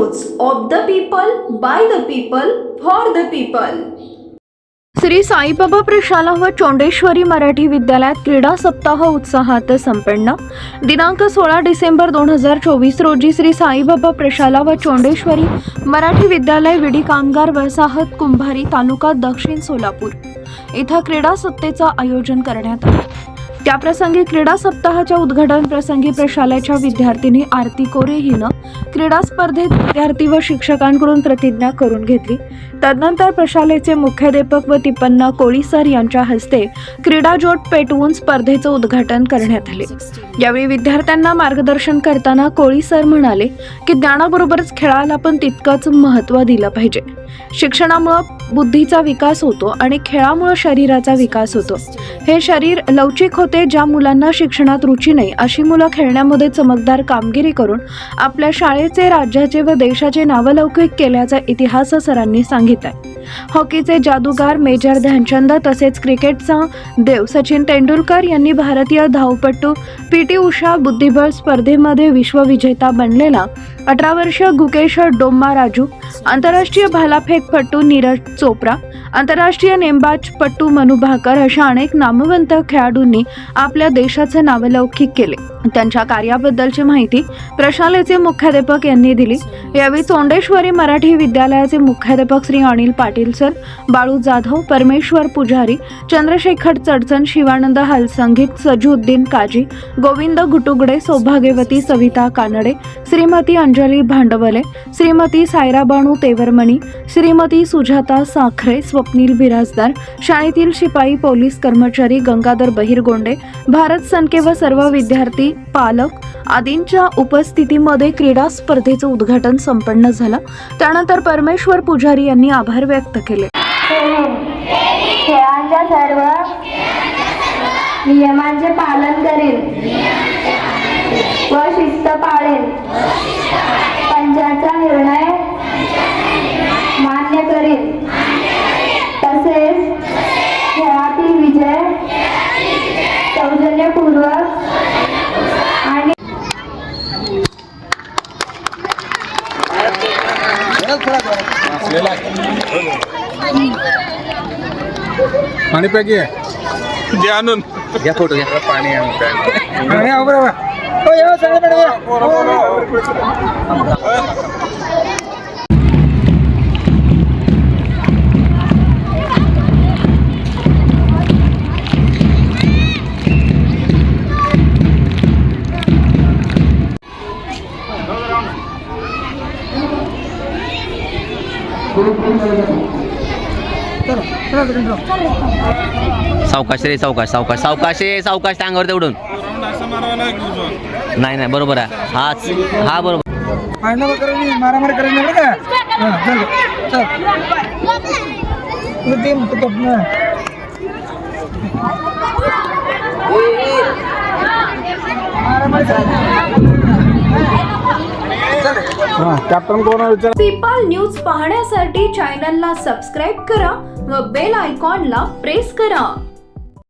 News of the people, by the people, for the people. Shri Saibaba प्रशाला व चोंडेश्वरी मराठी विद्यालयात क्रीडा सप्ताह उत्साहात संपन्न। दिनांक 16 डिसेंबर 2024 रोजी श्री साईबाबा प्रशाला व चोंडेश्वरी मराठी विद्यालय विडी कामगार वसाहत कुंभारी तालुका दक्षिण सोलापूर इथं क्रीडा सप्ताहाचे आयोजन करण्यात आले। त्याप्रसंगी क्रीडा सप्ताहाच्या उद्घाटन प्रसंगी प्रशालेच्या विद्यार्थिनी आरती कोरे हिनं क्रीडा स्पर्धेत विद्यार्थी व शिक्षकांकडून प्रतिज्ञा करून घेतली। तदनंतर प्रशालेचे मुख्याध्यापक व तिपन्ना कोळी सर यांच्या हस्ते क्रीडा जोट पेटवून स्पर्धेचे उद्घाटन करण्यात आले। यावेळी विद्यार्थ्यांना मार्गदर्शन करताना कोळी सर म्हणाले की ज्ञानाबरोबरच खेळाला पण तितकंच महत्त्व दिलं पाहिजे। शिक्षणामुळे बुद्धीचा विकास होतो आणि खेळामुळे शरीराचा विकास होतो। हे शरीर लवचिक होते। ज्या मुलांना शिक्षणात रुची नाही अशी मुलं खेळण्यामध्ये चमकदार कामगिरी करून आपल्या शाळेचे, राज्याचे व देशाचे नावलौकिक केल्याचा इतिहास सरांनी सांगितला। हॉकीचे जादूगार मेजर ध्यानचंद तसेच क्रिकेटचा देव सचिन तेंडुलकर यांनी भारतीय धावपटू पीटी उषा बुद्धिबळ स्पर्धेमध्ये विश्वविजेता बनलेला 18 वर्षीय गुकेश डोम्मा-राजू, आंतरराष्ट्रीय भालाफेकपटू नीरज चोप्रा, आंतरराष्ट्रीय नेमबाजपटू मनू भाकर अशा अनेक नामवंत खेळाडूंनी आपल्या देशाचे नावलौकिक केले। त्यांच्या कार्याबद्दलची माहिती प्रशालेचे मुख्याध्यापक यांनी दिली। यावेळी चोंडेश्वरी मराठी विद्यालयाचे मुख्याध्यापक श्री अनिल पाटील सर, बाळू जाधव, परमेश्वर पुजारी, चंद्रशेखर चडचण, शिवानंद हलसंगीत, सजुद्दीन काजी, गोविंद घुटुगडे, सौभाग्यवती सविता कानडे, श्रीमती अंजली भांडवले, श्रीमती सायराबानू तेवरमणी, श्रीमती सुजाता साखरे, स्वप्नील बिराजदार, शाळेतील शिपाई, पोलीस कर्मचारी, गंगाधर बहिरगोंडे, भारत सनके व सर्व विद्यार्थी, पालक आदींच्या उपस्थितीमध्ये क्रीडा स्पर्धेचं उद्घाटन संपन्न झालं। त्यानंतर परमेश्वर पुजारी यांनी आभार व्यक्त केले। खेळांच्या सर्व नियमांचे पालन करेल व शिस्त पाळेल। पंचांचा निर्णय मान्य करेल। तसेच खेळातील विजय सौजन्यपूर्वक आणि पाणी पैकी घ्या आणून घ्या, फोटो घ्या, पाणी सावकाश रे, सावकाश सावकाश सावकाश रे, सावकाश टांगावर तेवढून नाही नाही बरोबर आहे। हा बरोबर मारामारी करायची नाही का? कॅप्टन कोण विचार। पीपल न्यूज पाहण्यासाठी चॅनलला सबस्क्राईब करा व बेल आयकॉनला प्रेस करा।